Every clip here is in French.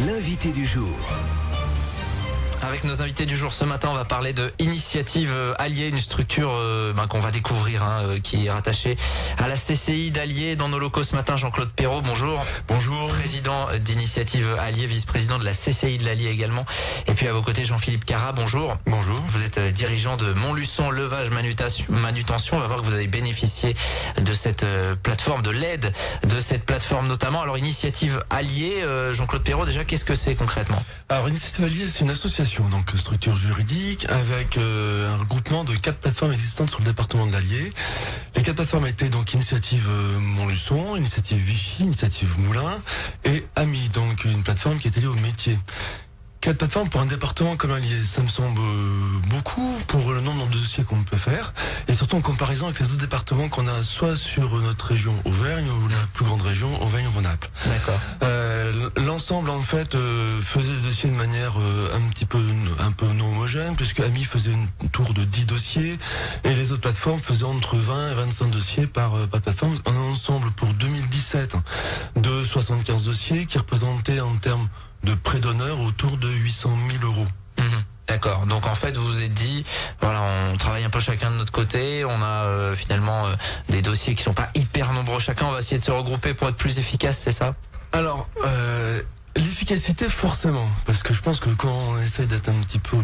l'invité du jour. Avec nos invités du jour ce matin, on va parler de Initiative Allier, une structure qu'on va découvrir, qui est rattachée à la CCI d'Allier. Dans nos locaux ce matin, Jean-Claude Perrault, bonjour. Bonjour. Président d'Initiative Allier, vice-président de la CCI de l'Allier également. Et puis à vos côtés, Jean-Philippe Carra, bonjour. Bonjour. Vous êtes dirigeant de Montluçon Levage Manutention. On va voir que vous avez bénéficié de cette plateforme, de l'aide de cette plateforme notamment. Alors Initiative Allier, Jean-Claude Perrault, déjà qu'est-ce que c'est concrètement ? Alors Initiative Allier, c'est une association, donc structure juridique, avec un regroupement de 4 plateformes existantes sur le département de l'Allier. Les 4 plateformes étaient donc Initiative Montluçon, Initiative Vichy, Initiative Moulins et AMI, donc une plateforme qui était liée au métier. 4 plateformes pour un département comme l'Allier, ça me semble beaucoup pour le nombre de dossiers qu'on peut faire, et surtout en comparaison avec les autres départements qu'on a soit sur notre région Auvergne ou la plus grande région Auvergne-Rhône-Alpes. D'accord. L'ensemble en fait faisait des dossiers de manière un peu non homogène, puisque AMI faisait une tour de 10 dossiers et les autres plateformes faisaient entre 20 et 25 dossiers par plateforme. Un ensemble pour 2017 de 75 dossiers qui représentaient en termes de prêts d'honneur autour de 800 000 euros. D'accord. Donc en fait, vous vous êtes dit, voilà, on travaille un peu chacun de notre côté. On a finalement des dossiers qui sont pas hyper nombreux chacun. On va essayer de se regrouper pour être plus efficace, c'est ça ? Alors, l'efficacité forcément, parce que je pense que quand on essaye d'être un petit peu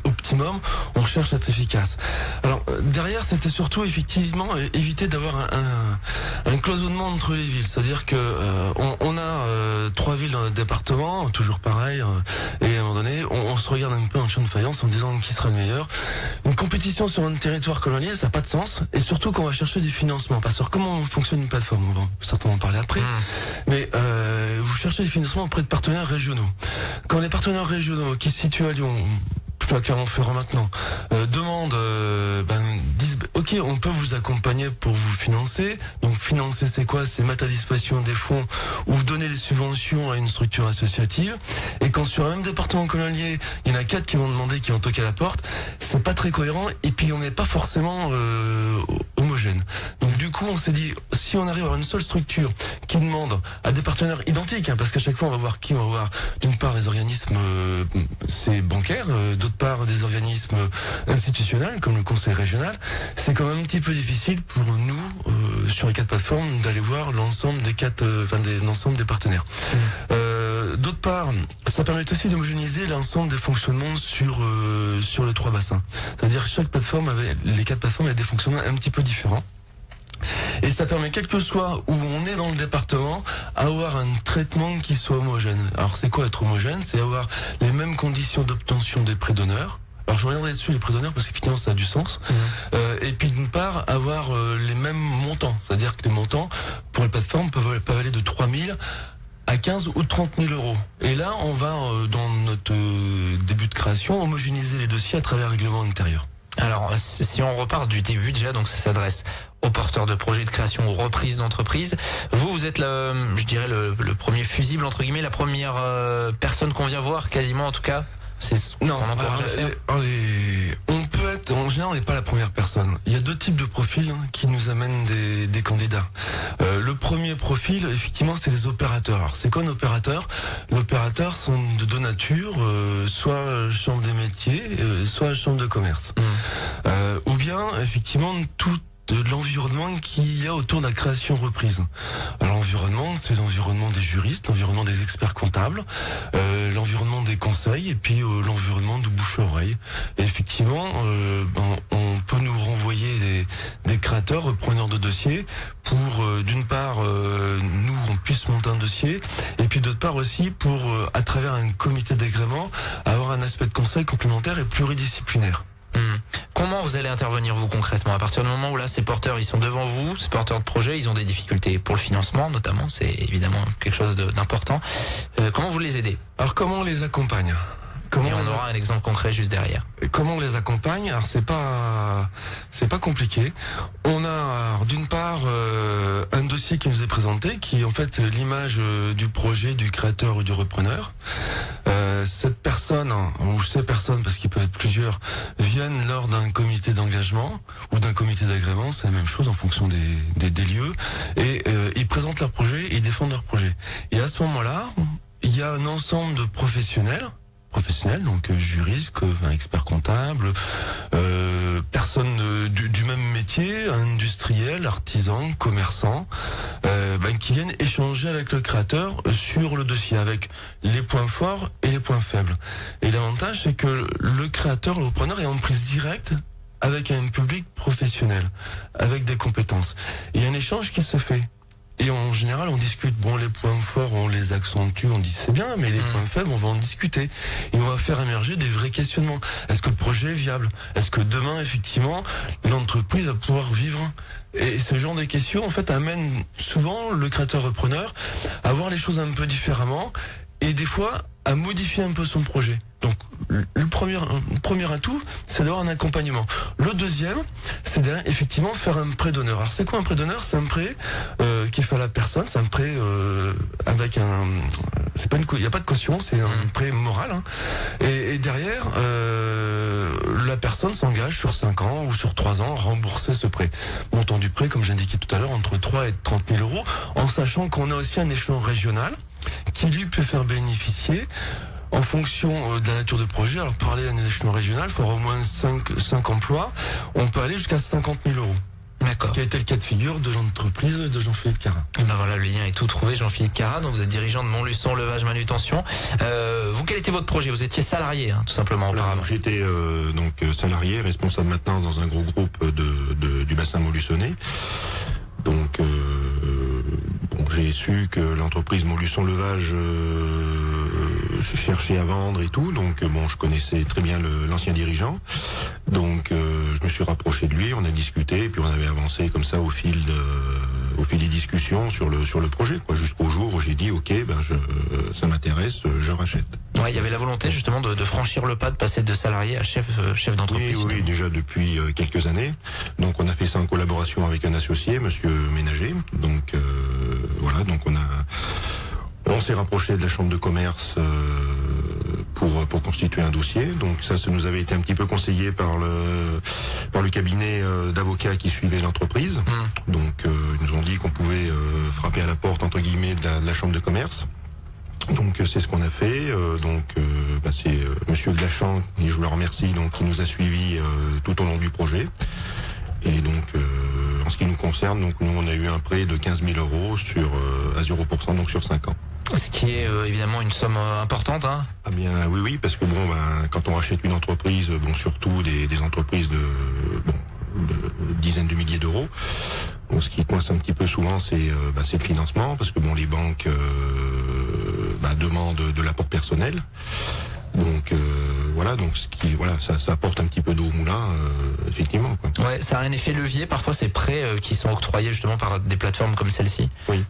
optimum, on recherche à être efficace. Alors derrière, c'était surtout effectivement éviter d'avoir un cloisonnement entre les villes, c'est-à-dire que on a 3 villes dans le département, toujours pareil, et à un moment donné, on se regarde un peu en champ de faïence en disant qui sera le meilleur. Une compétition sur un territoire comme l'Allier, ça n'a pas de sens, et surtout qu'on va chercher du financement, parce que comment fonctionne une plateforme, on va certainement en parler après, mais vous cherchez du financement auprès de partenaires régionaux. Quand les partenaires régionaux qui se situent à Lyon, à Clermont-Ferrand maintenant, demandent, disent, ok, on peut vous accompagner pour vous financer. Donc financer, c'est quoi ? C'est mettre à disposition des fonds ou donner des subventions à une structure associative. Et quand sur un même département comme l'Allier, il y en a 4 qui vont demander, qui vont toquer à la porte, c'est pas très cohérent. Et puis on n'est pas forcément homogène. Donc du coup, on s'est dit, si on arrive à avoir une seule structure qui demande à des partenaires identiques, parce qu'à chaque fois on va voir qui, on va voir d'une part les organismes c'est bancaires, d'autre part des organismes institutionnels comme le conseil régional, c'est quand même un petit peu difficile pour nous sur les 4 plateformes d'aller voir l'ensemble des l'ensemble des partenaires. D'autre part, ça permet aussi d'homogénéiser l'ensemble des fonctionnements sur les 3 bassins. C'est-à-dire que les 4 plateformes avaient des fonctionnements un petit peu différents. Et ça permet, quel que soit où on est dans le département, avoir un traitement qui soit homogène. Alors c'est quoi être homogène ? C'est avoir les mêmes conditions d'obtention des prêts d'honneur. Alors je reviendrai dessus les prêts d'honneur parce qu'effectivement ça a du sens. Et puis d'une part avoir les mêmes montants. C'est-à-dire que les montants pour les plateformes peuvent aller de 3 000 à 15 ou 30 000 euros. Et là on va dans notre début de création homogénéiser les dossiers à travers le règlement intérieur. Alors, si on repart du début déjà, donc ça s'adresse aux porteurs de projets de création, aux reprises d'entreprise. Vous êtes le premier fusible, entre guillemets, la première personne qu'on vient voir, quasiment en tout cas. Non, on peut être, en général, on n'est pas la première personne. Il y a 2 types de profils qui nous amènent des candidats. Le premier profil, effectivement, c'est les opérateurs. Alors, c'est quoi un opérateur ? L'opérateur sont de 2 natures, soit chambre des métiers, soit chambre de commerce. Ou bien, effectivement, tout de l'environnement qu'il y a autour de la création reprise. Alors, l'environnement, c'est l'environnement des juristes, l'environnement des experts comptables, l'environnement des conseils et puis l'environnement de bouche-oreille. Et effectivement, on peut nous renvoyer des créateurs, repreneurs de dossiers pour, d'une part, nous, on puisse monter un dossier et puis d'autre part aussi pour, à travers un comité d'agrément, avoir un aspect de conseil complémentaire et pluridisciplinaire. Comment vous allez intervenir vous concrètement à partir du moment où là ces porteurs ils sont devant vous, ces porteurs de projets, ils ont des difficultés pour le financement notamment, c'est évidemment quelque chose d'important. Comment vous les aidez ? Alors comment on les accompagne ? Et on aura un exemple concret juste derrière. Comment on les accompagne ? Alors c'est pas compliqué. On a d'une part un dossier qui nous est présenté, qui est en fait l'image du projet, du créateur ou du repreneur. Cette personne, ou ces personnes, parce qu'ils peuvent être plusieurs, viennent lors d'un comité d'engagement ou d'un comité d'agrément, c'est la même chose en fonction des lieux, et ils présentent leur projet et ils défendent leur projet. Et à ce moment-là, il il y a un ensemble de professionnels, donc juristes, experts comptables, personnes du même métier, industriels, artisans, commerçants, qui viennent échanger avec le créateur sur le dossier, avec les points forts et les points faibles. Et l'avantage, c'est que le créateur, le repreneur, est en prise directe avec un public professionnel, avec des compétences. Et il y a un échange qui se fait. Et en général, on discute. Bon, les points forts, on les accentue, on dit c'est bien, mais les points faibles, on va en discuter. Et on va faire émerger des vrais questionnements. Est-ce que le projet est viable? Est-ce que demain, effectivement, l'entreprise va pouvoir vivre? Et ce genre de questions, en fait, amènent souvent le créateur-repreneur à voir les choses un peu différemment et des fois à modifier un peu son projet. Donc, le premier atout, c'est d'avoir un accompagnement. Le deuxième, c'est effectivement faire un prêt d'honneur. Alors, c'est quoi un prêt d'honneur? C'est un prêt qui est fait à la personne. C'est un prêt avec un... c'est pas il n'y a pas de caution, c'est un prêt moral. Hein. Et derrière, la personne s'engage sur 5 ans ou sur 3 ans à rembourser ce prêt. Montant du prêt, comme j'indiquais tout à l'heure, entre 3 et 30 000 euros, en sachant qu'on a aussi un échelon régional qui lui peut faire bénéficier en fonction de la nature de projet. Alors, pour aller à un échelon régional, il faut avoir au moins 5 emplois. On peut aller jusqu'à 50 000 euros. D'accord. Ce qui a été le cas de figure de l'entreprise de Jean-Philippe Carat. Et ben voilà, le lien est tout trouvé, Jean-Philippe Carat. Donc vous êtes dirigeant de Montluçon Levage Manutention. Vous, quel était votre projet? Vous étiez salarié, hein, tout simplement, auparavant. J'étais salarié, responsable maintenance dans un gros groupe du bassin montluçonnais. Donc j'ai su que l'entreprise Montluçon Levage cherchait à vendre et tout, donc je connaissais très bien l'ancien dirigeant, donc je me suis rapproché de lui, on a discuté et puis on avait avancé comme ça au fil des discussions sur le projet, quoi, jusqu'au jour où j'ai dit ok, ça m'intéresse, je rachète. Ouais, il y avait la volonté justement de franchir le pas, de passer de salarié à chef d'entreprise. Oui, déjà depuis quelques années. Donc on a fait ça en collaboration avec un associé, Monsieur Ménager. Donc voilà, donc on s'est rapproché de la chambre de commerce pour constituer un dossier. Donc ça nous avait été un petit peu conseillé par le cabinet d'avocats qui suivait l'entreprise. Donc ils nous ont dit qu'on pouvait frapper à la porte entre guillemets de la chambre de commerce. Donc c'est ce qu'on a fait. C'est Monsieur Glachan, et je le remercie, donc qui nous a suivis tout au long du projet. Et donc en ce qui nous concerne, donc nous on a eu un prêt de 15 000 euros à 0%, donc sur 5 ans. Ce qui est évidemment une somme importante, hein. Ah bien oui, parce que quand on rachète une entreprise, surtout des entreprises de dizaines de milliers d'euros. Bon, ce qui coince un petit peu souvent, c'est le financement, parce que les banques demandent de l'apport personnel. Donc ça apporte un petit peu d'eau au moulin, effectivement, quoi. Ouais, ça a un effet levier. Parfois, ces prêts qui sont octroyés justement par des plateformes comme celle-ci. Oui.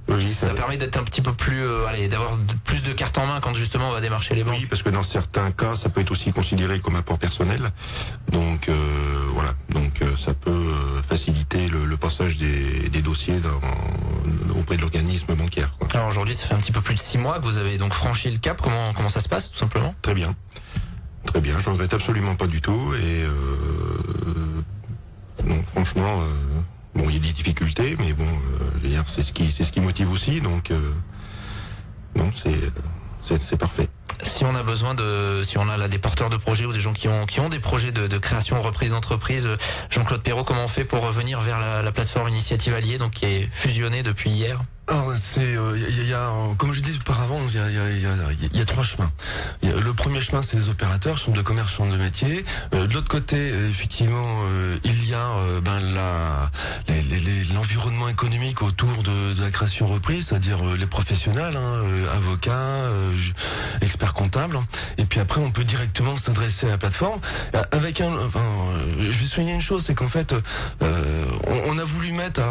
Oui, ça permet d'être un petit peu plus, d'avoir plus de cartes en main quand justement on va démarcher les banques. Oui, parce que dans certains cas, ça peut être aussi considéré comme apport personnel. Donc ça peut faciliter le passage des dossiers auprès de l'organisme bancaire, quoi. Alors aujourd'hui, ça fait un petit peu plus de 6 mois que vous avez donc franchi le cap. Comment ça se passe, tout simplement? Très bien, je regrette absolument pas du tout. Et franchement. Il y a des difficultés, mais je veux dire, c'est ce qui motive aussi, donc c'est parfait. Si on a besoin si on a là des porteurs de projets ou des gens qui ont des projets de création ou reprise d'entreprise, Jean-Claude Perrault, comment on fait pour revenir vers la plateforme Initiative Allier, donc qui est fusionnée depuis hier? Alors, comme je disais auparavant, il y a 3 chemins. Le premier chemin, c'est les opérateurs, chambre de commerce, chambre de métier. De l'autre côté, effectivement, il y a l'environnement économique autour de la création reprise, c'est-à-dire les professionnels, avocats, experts comptables. Et puis après, on peut directement s'adresser à la plateforme. Je vais souligner une chose, c'est qu'en fait, on a voulu mettre,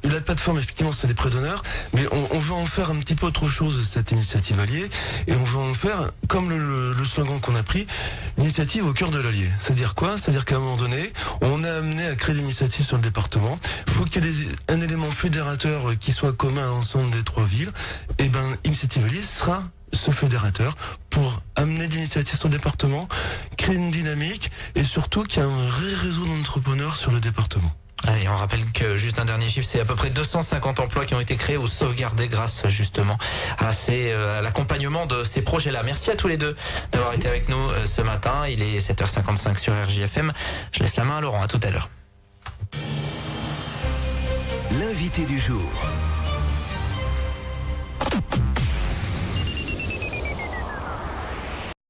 la plateforme, effectivement, c'est des prêts d'honneur, mais on veut en faire un petit peu autre chose de cette initiative alliée, et on veut en faire, comme le slogan qu'on a pris, l'initiative au cœur de l'allier. C'est-à-dire quoi? C'est-à-dire qu'à un moment donné, on a amené à créer l'initiative sur le département. Il faut qu'il y ait un élément fédérateur qui soit commun à l'ensemble des 3 villes. Et Initiative Allier sera ce fédérateur pour amener l'initiative sur le département, créer une dynamique et surtout qu'il y a un vrai réseau d'entrepreneurs sur le département. Allez, on rappelle que juste un dernier chiffre, c'est à peu près 250 emplois qui ont été créés ou sauvegardés grâce justement à l'accompagnement de ces projets-là. Merci à tous les deux d'avoir été avec nous ce matin. Il est 7h55 sur RJFM. Je laisse la main à Laurent. À tout à l'heure. L'invité du jour.